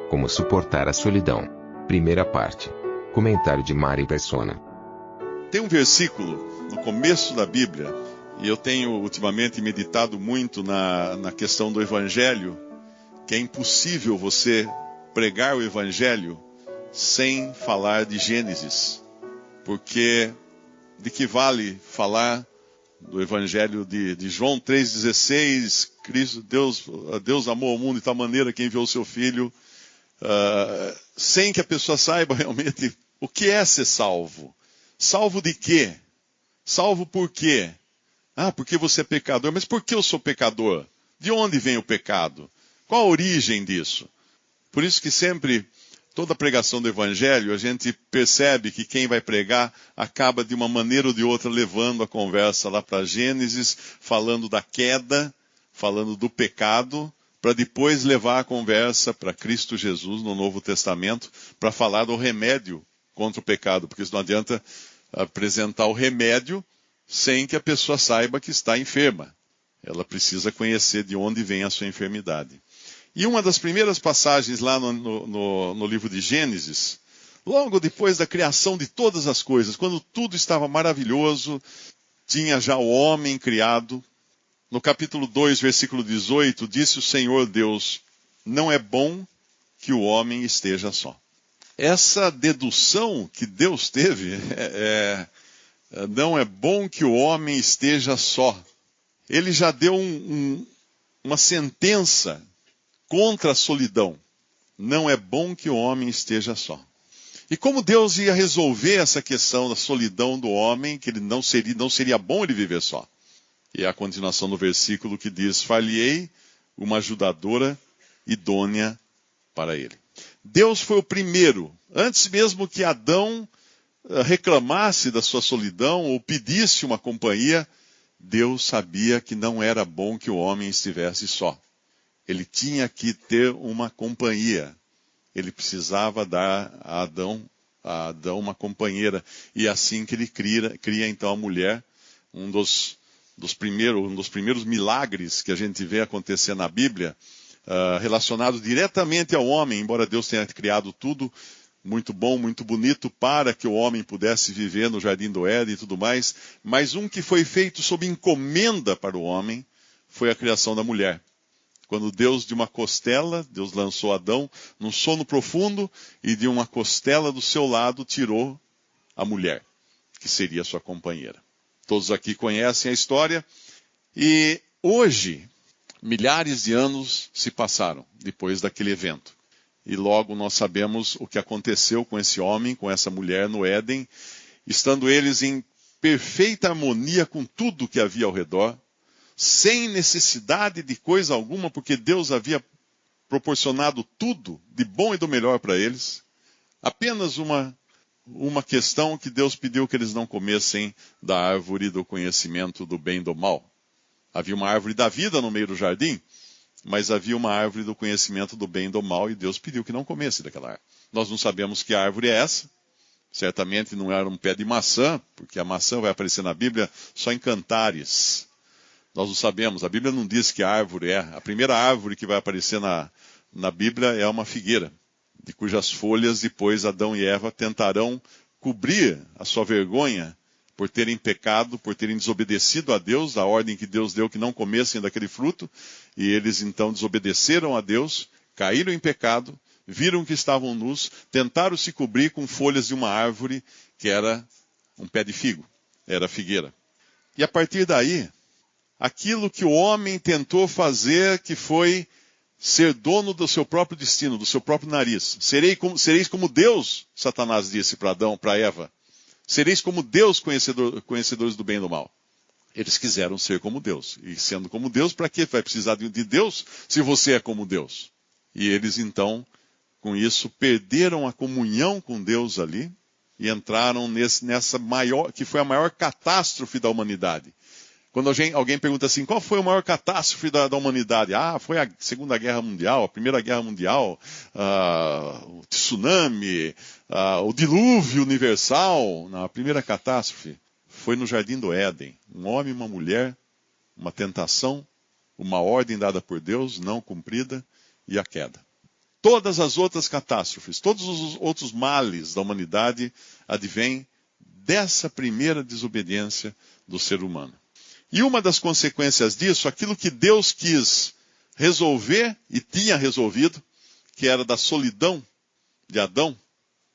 Como suportar a solidão. Primeira parte. Comentário de Mari Persona. Tem um versículo no começo da Bíblia, e eu tenho ultimamente meditado muito na questão do Evangelho, que é impossível você pregar o Evangelho sem falar de Gênesis. Porque de que vale falar do Evangelho de João 3,16, Deus amou o mundo de tal maneira que enviou o seu Filho, sem que a pessoa saiba realmente o que é ser salvo. Salvo de quê? Salvo por quê? Porque você é pecador. Mas por que eu sou pecador? De onde vem o pecado? Qual a origem disso? Por isso que sempre, toda pregação do Evangelho, a gente percebe que quem vai pregar acaba de uma maneira ou de outra levando a conversa lá para Gênesis, falando da queda, falando do pecado, para depois levar a conversa para Cristo Jesus no Novo Testamento, para falar do remédio contra o pecado, porque isso não adianta apresentar o remédio sem que a pessoa saiba que está enferma. Ela precisa conhecer de onde vem a sua enfermidade. E uma das primeiras passagens lá no livro de Gênesis, logo depois da criação de todas as coisas, quando tudo estava maravilhoso, tinha já o homem criado. No capítulo 2, versículo 18, disse o Senhor Deus: não é bom que o homem esteja só. Essa dedução que Deus teve, não é bom que o homem esteja só. Ele já deu uma sentença contra a solidão. Não é bom que o homem esteja só. E como Deus ia resolver essa questão da solidão do homem, que ele não seria bom ele viver só. E é a continuação do versículo que diz: far-lhe-ei uma ajudadora idônea para ele. Deus foi o primeiro, antes mesmo que Adão reclamasse da sua solidão ou pedisse uma companhia, Deus sabia que não era bom que o homem estivesse só. Ele tinha que ter uma companhia. Ele precisava dar a Adão uma companheira. E assim que ele cria então a mulher, um dos primeiros milagres que a gente vê acontecer na Bíblia, relacionado diretamente ao homem, embora Deus tenha criado tudo muito bom, muito bonito, para que o homem pudesse viver no Jardim do Éden e tudo mais, mas um que foi feito sob encomenda para o homem foi a criação da mulher. Quando Deus, de uma costela, Deus lançou Adão num sono profundo, e de uma costela do seu lado tirou a mulher, que seria sua companheira. Todos aqui conhecem a história, e hoje, milhares de anos se passaram depois daquele evento. E logo nós sabemos o que aconteceu com esse homem, com essa mulher no Éden, estando eles em perfeita harmonia com tudo que havia ao redor, sem necessidade de coisa alguma, porque Deus havia proporcionado tudo de bom e do melhor para eles. Apenas uma questão que Deus pediu que eles não comessem da árvore do conhecimento do bem e do mal. Havia uma árvore da vida no meio do jardim, mas havia uma árvore do conhecimento do bem e do mal, e Deus pediu que não comesse daquela árvore. Nós não sabemos que árvore é essa. Certamente não era um pé de maçã, porque a maçã vai aparecer na Bíblia só em Cantares. Nós não sabemos, a Bíblia não diz que árvore é. A primeira árvore que vai aparecer na Bíblia é uma figueira, de cujas folhas depois Adão e Eva tentarão cobrir a sua vergonha por terem pecado, por terem desobedecido a Deus, a ordem que Deus deu que não comessem daquele fruto, e eles então desobedeceram a Deus, caíram em pecado, viram que estavam nus, tentaram se cobrir com folhas de uma árvore que era um pé de figo, era a figueira. E a partir daí, aquilo que o homem tentou fazer, que foi ser dono do seu próprio destino, do seu próprio nariz. Sereis como Deus, Satanás disse para Adão, para Eva. Sereis como Deus, conhecedores do bem e do mal. Eles quiseram ser como Deus. E sendo como Deus, para que vai precisar de Deus se você é como Deus? E eles então, com isso, perderam a comunhão com Deus ali e entraram nessa maior, que foi a maior catástrofe da humanidade. Quando alguém pergunta assim, qual foi a maior catástrofe da humanidade? Foi a Segunda Guerra Mundial, a Primeira Guerra Mundial, o tsunami, o dilúvio universal. Não, a primeira catástrofe foi no Jardim do Éden. Um homem e uma mulher, uma tentação, uma ordem dada por Deus, não cumprida, e a queda. Todas as outras catástrofes, todos os outros males da humanidade advêm dessa primeira desobediência do ser humano. E uma das consequências disso, aquilo que Deus quis resolver e tinha resolvido, que era da solidão de Adão,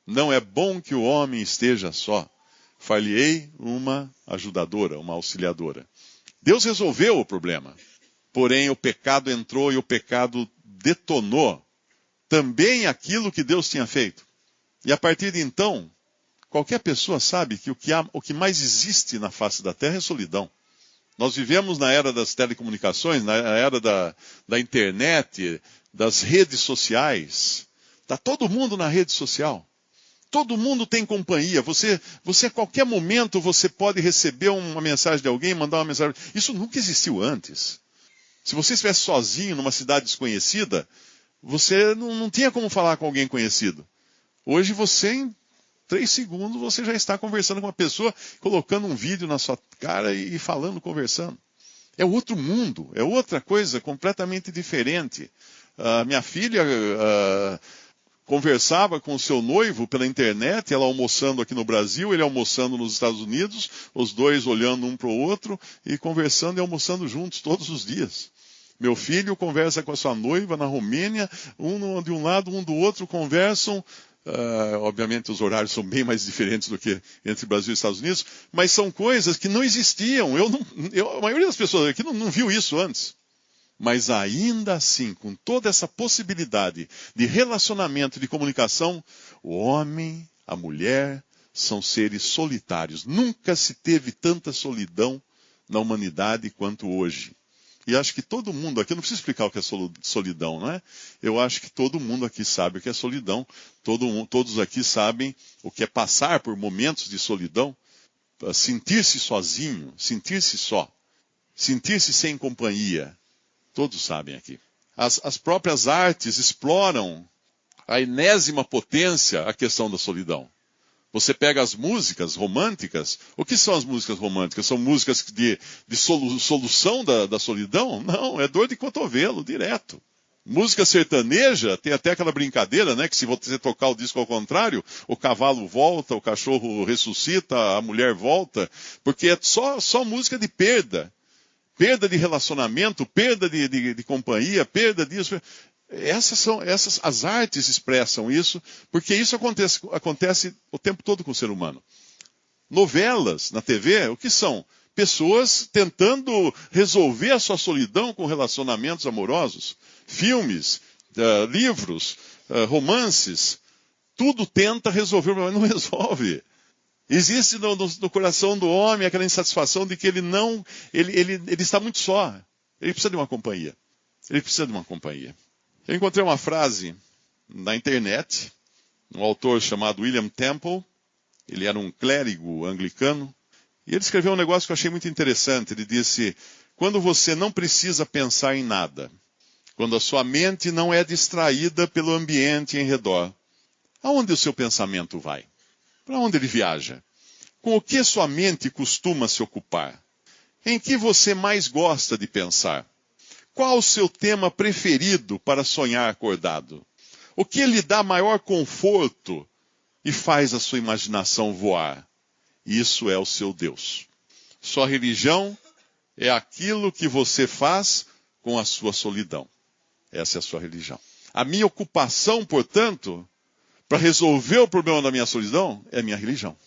não é bom que o homem esteja só. Far-lhe-ei uma ajudadora, uma auxiliadora. Deus resolveu o problema. Porém, o pecado entrou e o pecado detonou também aquilo que Deus tinha feito. E a partir de então, qualquer pessoa sabe que o que mais existe na face da terra é solidão. Nós vivemos na era das telecomunicações, na era da internet, das redes sociais. Está todo mundo na rede social. Todo mundo tem companhia. Você a qualquer momento você pode receber uma mensagem de alguém, mandar uma mensagem. Isso nunca existiu antes. Se você estivesse sozinho numa cidade desconhecida, você não tinha como falar com alguém conhecido. Hoje você, em 3 segundos, você já está conversando com uma pessoa, colocando um vídeo na sua cara e falando, conversando. É outro mundo, é outra coisa completamente diferente. Minha filha conversava com o seu noivo pela internet, ela almoçando aqui no Brasil, ele almoçando nos Estados Unidos, os dois olhando um para o outro e conversando e almoçando juntos todos os dias. Meu filho conversa com a sua noiva na Romênia, um de um lado, um do outro, conversam. Obviamente os horários são bem mais diferentes do que entre Brasil e Estados Unidos, mas são coisas que não existiam. A maioria das pessoas aqui não viu isso antes. Mas ainda assim, com toda essa possibilidade de relacionamento, de comunicação, o homem, a mulher, são seres solitários. Nunca se teve tanta solidão na humanidade quanto hoje. E acho que todo mundo aqui, eu não preciso explicar o que é solidão, não é? Eu acho que todo mundo aqui sabe o que é solidão. Todos aqui sabem o que é passar por momentos de solidão. Sentir-se sozinho, sentir-se só, sentir-se sem companhia. Todos sabem aqui. As próprias artes exploram a enésima potência a questão da solidão. Você pega as músicas românticas. O que são as músicas românticas? São músicas de solução da solidão? Não, é dor de cotovelo, direto. Música sertaneja, tem até aquela brincadeira, né? Que se você tocar o disco ao contrário, o cavalo volta, o cachorro ressuscita, a mulher volta. Porque é só música de perda. Perda de relacionamento, perda de companhia, perda disso. As artes expressam isso, porque isso acontece o tempo todo com o ser humano. Novelas na TV, o que são? Pessoas tentando resolver a sua solidão com relacionamentos amorosos. Filmes, livros, romances, tudo tenta resolver, mas não resolve. Existe no coração do homem aquela insatisfação de que ele está muito só. Ele precisa de uma companhia. Ele precisa de uma companhia. Eu encontrei uma frase na internet, um autor chamado William Temple. Ele era um clérigo anglicano. E ele escreveu um negócio que eu achei muito interessante. Ele disse: quando você não precisa pensar em nada, quando a sua mente não é distraída pelo ambiente em redor, aonde o seu pensamento vai? Para onde ele viaja? Com o que sua mente costuma se ocupar? Em que você mais gosta de pensar? Qual o seu tema preferido para sonhar acordado? O que lhe dá maior conforto e faz a sua imaginação voar? Isso é o seu Deus. Sua religião é aquilo que você faz com a sua solidão. Essa é a sua religião. A minha ocupação, portanto, para resolver o problema da minha solidão, é a minha religião.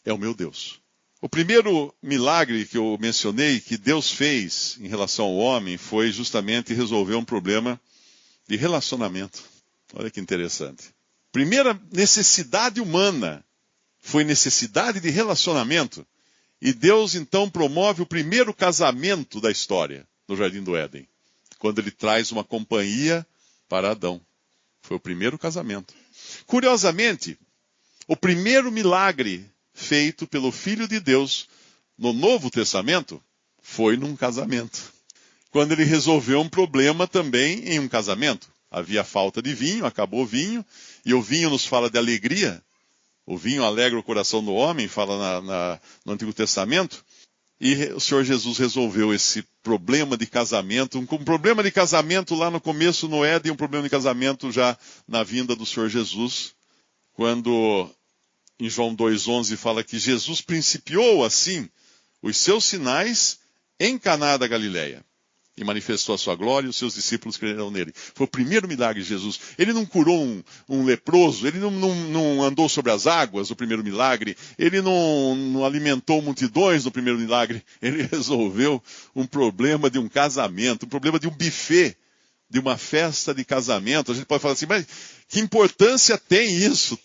É o meu Deus. O primeiro milagre que eu mencionei, que Deus fez em relação ao homem, foi justamente resolver um problema de relacionamento. Olha que interessante. Primeira necessidade humana foi necessidade de relacionamento. E Deus então promove o primeiro casamento da história, no Jardim do Éden. Quando ele traz uma companhia para Adão. Foi o primeiro casamento. Curiosamente, o primeiro milagre feito pelo Filho de Deus no Novo Testamento foi num casamento. Quando ele resolveu um problema também em um casamento. Havia falta de vinho, acabou o vinho, e o vinho nos fala de alegria. O vinho alegra o coração do homem, fala no Antigo Testamento. E o Senhor Jesus resolveu esse problema de casamento, um problema de casamento lá no começo no Éden, um problema de casamento já na vinda do Senhor Jesus, quando em João 2,11 fala que Jesus principiou assim os seus sinais em Caná da Galileia. E manifestou a sua glória e os seus discípulos creram nele. Foi o primeiro milagre de Jesus. Ele não curou um leproso, ele não andou sobre as águas no primeiro milagre, ele não alimentou multidões no primeiro milagre. Ele resolveu um problema de um casamento, um problema de um buffet, de uma festa de casamento. A gente pode falar assim, mas que importância tem isso?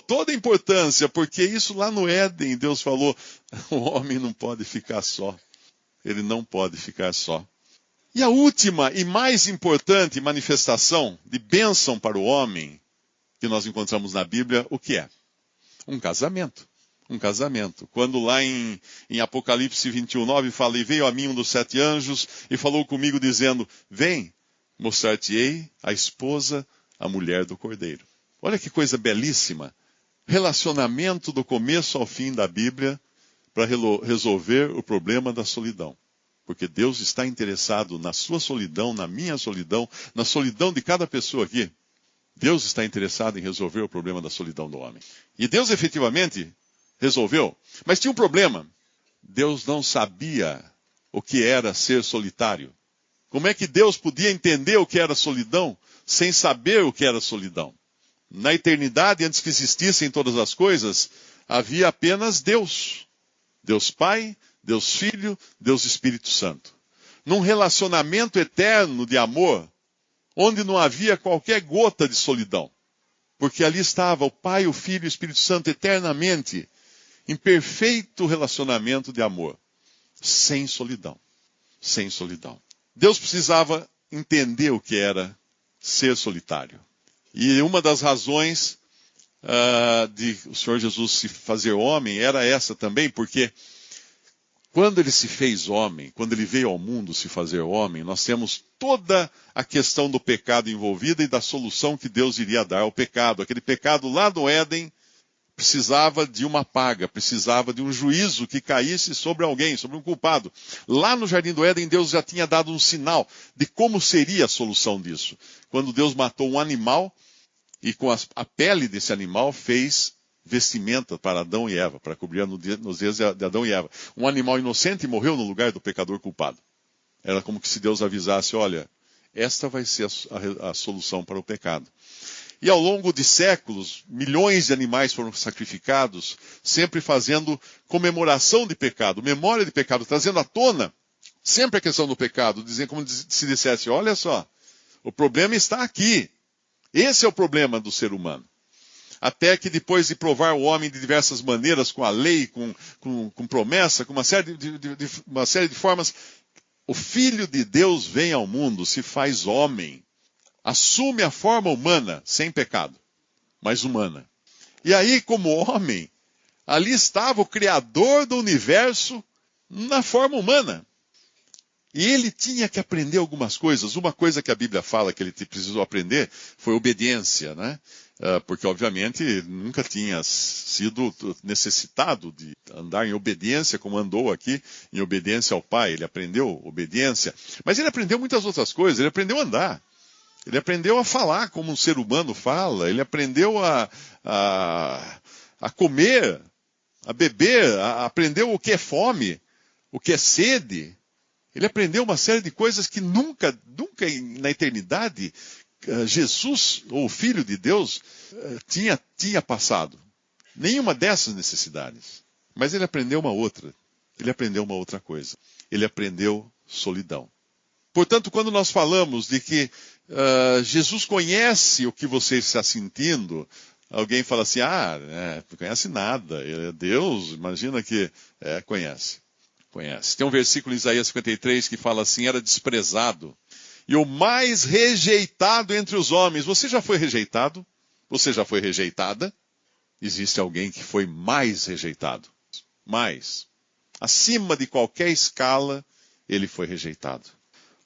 Toda a importância, porque isso lá no Éden, Deus falou, o homem não pode ficar só. Ele não pode ficar só. E a última e mais importante manifestação de bênção para o homem que nós encontramos na Bíblia, o que é? Um casamento. Um casamento. Quando lá em Apocalipse 21:9 fala, e veio a mim um dos 7 anjos e falou comigo dizendo, vem, mostrar-te-ei a esposa, a mulher do Cordeiro. Olha que coisa belíssima. Relacionamento do começo ao fim da Bíblia para resolver o problema da solidão. Porque Deus está interessado na sua solidão, na minha solidão, na solidão de cada pessoa aqui. Deus está interessado em resolver o problema da solidão do homem. E Deus efetivamente resolveu. Mas tinha um problema. Deus não sabia o que era ser solitário. Como é que Deus podia entender o que era solidão sem saber o que era solidão? Na eternidade, antes que existissem todas as coisas, havia apenas Deus. Deus Pai, Deus Filho, Deus Espírito Santo. Num relacionamento eterno de amor, onde não havia qualquer gota de solidão. Porque ali estava o Pai, o Filho e o Espírito Santo eternamente, em perfeito relacionamento de amor. Sem solidão. Sem solidão. Deus precisava entender o que era ser solitário. E uma das razões de o Senhor Jesus se fazer homem era essa também, porque quando ele se fez homem, quando ele veio ao mundo se fazer homem, nós temos toda a questão do pecado envolvida e da solução que Deus iria dar ao pecado. Aquele pecado lá do Éden precisava de uma paga, precisava de um juízo que caísse sobre alguém, sobre um culpado. Lá no Jardim do Éden, Deus já tinha dado um sinal de como seria a solução disso. Quando Deus matou um animal e com a pele desse animal fez vestimenta para Adão e Eva, para cobrir nos dias de Adão e Eva. Um animal inocente morreu no lugar do pecador culpado. Era como que se Deus avisasse, olha, esta vai ser a solução para o pecado. E ao longo de séculos, milhões de animais foram sacrificados, sempre fazendo comemoração de pecado, memória de pecado, trazendo à tona sempre a questão do pecado, dizendo como se dissesse, olha só, o problema está aqui. Esse é o problema do ser humano. Até que depois de provar o homem de diversas maneiras, com a lei, com promessa, com uma série de formas, o Filho de Deus vem ao mundo, se faz homem, assume a forma humana, sem pecado, mas humana. E aí, como homem, ali estava o Criador do universo na forma humana. E ele tinha que aprender algumas coisas. Uma coisa que a Bíblia fala que ele precisou aprender foi obediência, né? Porque, obviamente, nunca tinha sido necessitado de andar em obediência como andou aqui, em obediência ao Pai. Ele aprendeu obediência. Mas ele aprendeu muitas outras coisas. Ele aprendeu a andar. Ele aprendeu a falar como um ser humano fala. Ele aprendeu a comer, a beber, aprendeu o que é fome, o que é sede. Ele aprendeu uma série de coisas que nunca na eternidade Jesus, ou o Filho de Deus, tinha passado. Nenhuma dessas necessidades. Mas ele aprendeu uma outra. Ele aprendeu uma outra coisa. Ele aprendeu solidão. Portanto, quando nós falamos de que Jesus conhece o que você está sentindo, alguém fala assim, não conhece nada. Ele é Deus, imagina que conhece. Conhece. Tem um versículo em Isaías 53 que fala assim, era desprezado e o mais rejeitado entre os homens. Você já foi rejeitado? Você já foi rejeitada? Existe alguém que foi mais rejeitado. Mais. Acima de qualquer escala, ele foi rejeitado.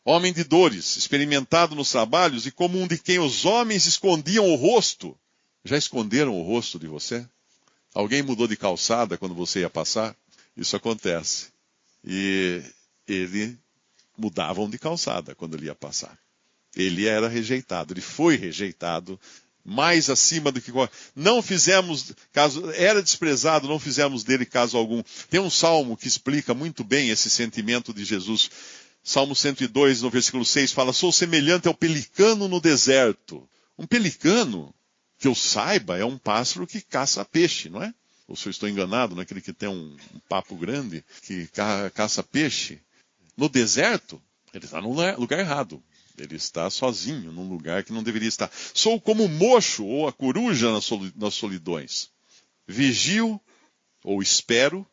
Homem de dores, experimentado nos trabalhos e como um de quem os homens escondiam o rosto. Já esconderam o rosto de você? Alguém mudou de calçada quando você ia passar? Isso acontece. E ele mudavam de calçada quando ele ia passar. Ele era rejeitado, ele foi rejeitado, mais acima do que... Não fizemos, caso era desprezado, não fizemos dele caso algum. Tem um salmo que explica muito bem esse sentimento de Jesus. Salmo 102, no versículo 6, fala: sou semelhante ao pelicano no deserto. Um pelicano, que eu saiba, é um pássaro que caça peixe, não é? Ou se eu estou enganado, naquele que tem um papo grande, que caça peixe. No deserto, ele está no lugar errado. Ele está sozinho, num lugar que não deveria estar. Sou como o mocho ou a coruja nas solidões. Vigio, ou espero,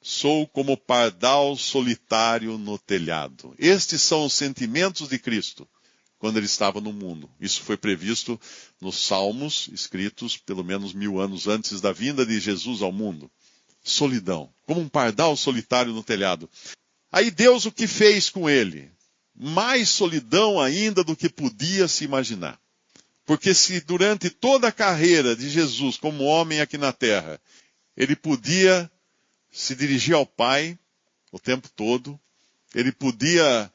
sou como o pardal solitário no telhado. Estes são os sentimentos de Cristo, quando ele estava no mundo. Isso foi previsto nos Salmos, escritos pelo menos 1000 anos antes da vinda de Jesus ao mundo. Solidão, como um pardal solitário no telhado. Aí Deus o que fez com ele? Mais solidão ainda do que podia se imaginar. Porque se durante toda a carreira de Jesus como homem aqui na terra, ele podia se dirigir ao Pai o tempo todo, ele podia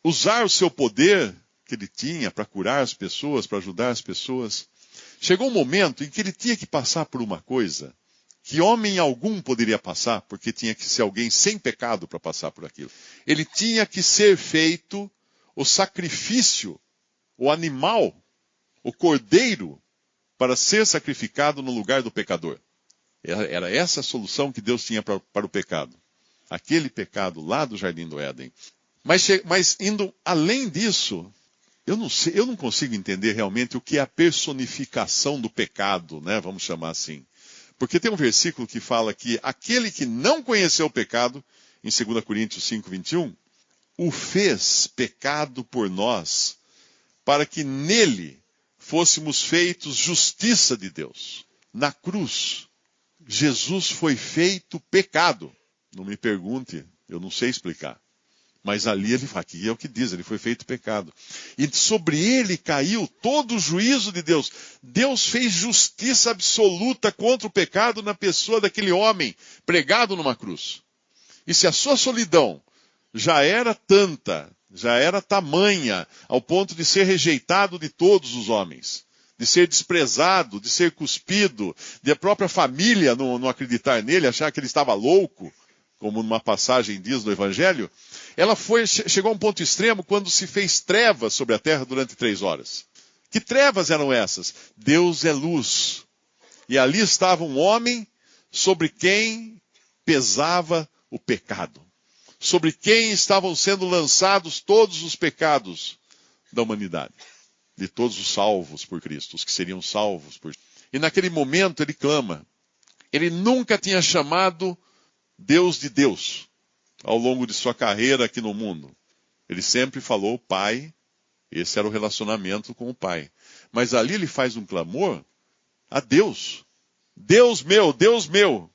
usar o seu poder que ele tinha para curar as pessoas, para ajudar as pessoas. Chegou um momento em que ele tinha que passar por uma coisa que homem algum poderia passar, porque tinha que ser alguém sem pecado para passar por aquilo. Ele tinha que ser feito o sacrifício, o animal, o cordeiro, para ser sacrificado no lugar do pecador. Era essa a solução que Deus tinha para o pecado. Aquele pecado lá do Jardim do Éden. Mas indo além disso, eu não consigo entender realmente o que é a personificação do pecado, né? Vamos chamar assim. Porque tem um versículo que fala que aquele que não conheceu o pecado, em 2 Coríntios 5, 21, o fez pecado por nós, para que nele fôssemos feitos justiça de Deus. Na cruz, Jesus foi feito pecado. Não me pergunte, eu não sei explicar. Mas ali aqui é o que diz, ele foi feito pecado. E sobre ele caiu todo o juízo de Deus. Deus fez justiça absoluta contra o pecado na pessoa daquele homem pregado numa cruz. E se a sua solidão já era tanta, já era tamanha, ao ponto de ser rejeitado de todos os homens, de ser desprezado, de ser cuspido, de a própria família não acreditar nele, achar que ele estava louco, como numa passagem diz no Evangelho, ela chegou a um ponto extremo quando se fez trevas sobre a terra durante 3 horas. Que trevas eram essas? Deus é luz. E ali estava um homem sobre quem pesava o pecado. Sobre quem estavam sendo lançados todos os pecados da humanidade. De todos os salvos por Cristo, os que seriam salvos por Cristo. E naquele momento ele clama. Ele nunca tinha chamado Deus de Deus, ao longo de sua carreira aqui no mundo. Ele sempre falou Pai, esse era o relacionamento com o Pai. Mas ali ele faz um clamor a Deus. Deus meu,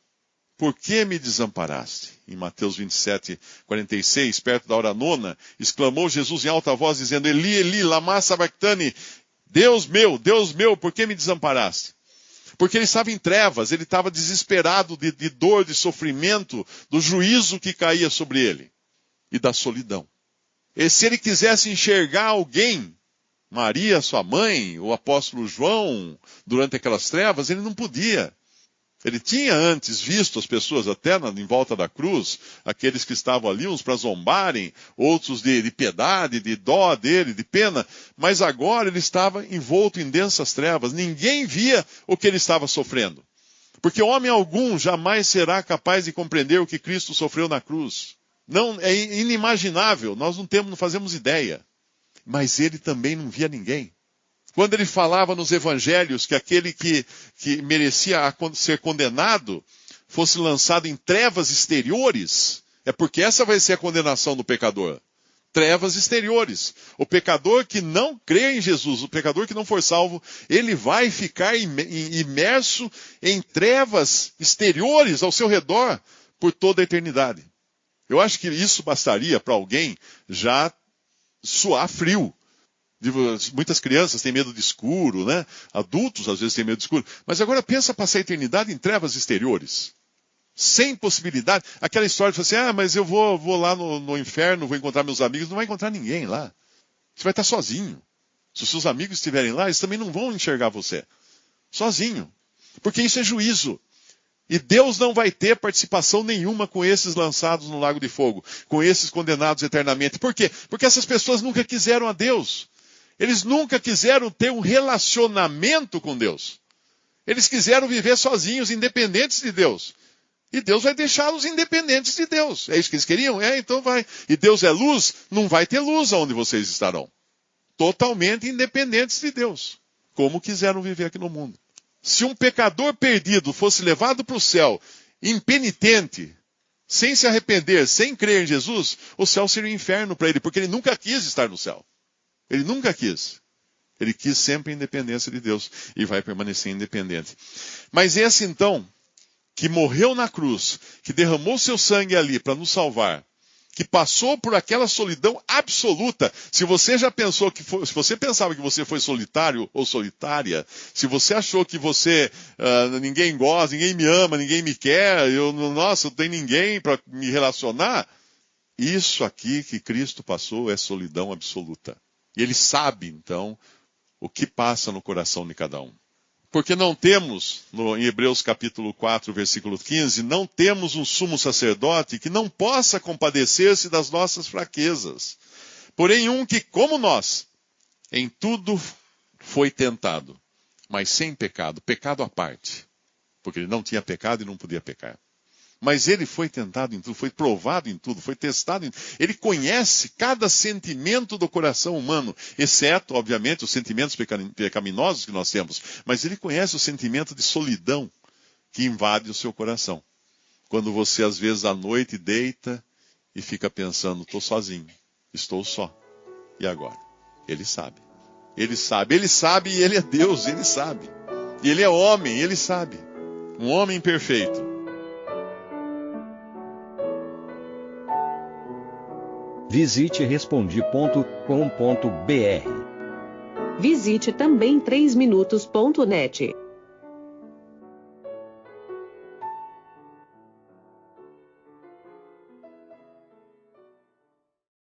por que me desamparaste? Em Mateus 27, 46, perto da hora nona, exclamou Jesus em alta voz, dizendo: Eli, Eli, lama sabachthani, Deus meu, por que me desamparaste? Porque ele estava em trevas, ele estava desesperado de dor, de sofrimento, do juízo que caía sobre ele e da solidão. E se ele quisesse enxergar alguém, Maria, sua mãe, o apóstolo João, durante aquelas trevas, ele não podia. Ele tinha antes visto as pessoas até em volta da cruz, aqueles que estavam ali, uns para zombarem, outros de piedade, de dó dele, de pena, mas agora ele estava envolto em densas trevas. Ninguém via o que ele estava sofrendo. Porque homem algum jamais será capaz de compreender o que Cristo sofreu na cruz. Não, é inimaginável, nós não fazemos ideia. Mas ele também não via ninguém. Quando ele falava nos evangelhos que aquele que merecia ser condenado fosse lançado em trevas exteriores, é porque essa vai ser a condenação do pecador. Trevas exteriores. O pecador que não crê em Jesus, o pecador que não for salvo, ele vai ficar imerso em trevas exteriores ao seu redor por toda a eternidade. Eu acho que isso bastaria para alguém já suar frio. Muitas crianças têm medo de escuro, né? Adultos às vezes têm medo de escuro. Mas agora pensa passar a eternidade em trevas exteriores. sem possibilidade. Aquela história de assim, mas eu vou lá no inferno, vou encontrar meus amigos. Não vai encontrar ninguém lá. Você vai estar sozinho. Se os seus amigos estiverem lá, eles também não vão enxergar você. Sozinho. Porque isso é juízo. E Deus não vai ter participação nenhuma com esses lançados no lago de fogo, com esses condenados eternamente. Por quê? Porque essas pessoas nunca quiseram a Deus. Eles nunca quiseram ter um relacionamento com Deus. Eles quiseram viver sozinhos, independentes de Deus. E Deus vai deixá-los independentes de Deus. É isso que eles queriam? Então vai. E Deus é luz? Não vai ter luz aonde vocês estarão. Totalmente independentes de Deus. Como quiseram viver aqui no mundo. Se um pecador perdido fosse levado para o céu, impenitente, sem se arrepender, sem crer em Jesus, o céu seria um inferno para ele, porque ele nunca quis estar no céu. Ele nunca quis. Ele quis sempre a independência de Deus e vai permanecer independente. Mas esse então, que morreu na cruz, que derramou seu sangue ali para nos salvar, que passou por aquela solidão absoluta. Se você já pensou se você pensava que você foi solitário ou solitária, se você achou que ninguém gosta, ninguém me ama, ninguém me quer, eu não tenho ninguém para me relacionar, isso aqui que Cristo passou é solidão absoluta. E ele sabe, então, o que passa no coração de cada um. Porque não temos, em Hebreus capítulo 4, versículo 15, não temos um sumo sacerdote que não possa compadecer-se das nossas fraquezas. Porém um que, como nós, em tudo foi tentado, mas sem pecado, pecado à parte. Porque ele não tinha pecado e não podia pecar. Mas ele foi tentado em tudo, foi provado em tudo, foi testado em tudo. Ele conhece cada sentimento do coração humano, exceto, obviamente, os sentimentos pecaminosos que nós temos. Mas ele conhece o sentimento de solidão que invade o seu coração. Quando você, às vezes, à noite deita e fica pensando, estou sozinho, estou só. E agora? Ele sabe. Ele sabe e ele é Deus, ele sabe. E ele é homem, ele sabe. Um homem perfeito. Visite Respondi.com.br. Visite também 3minutos.net.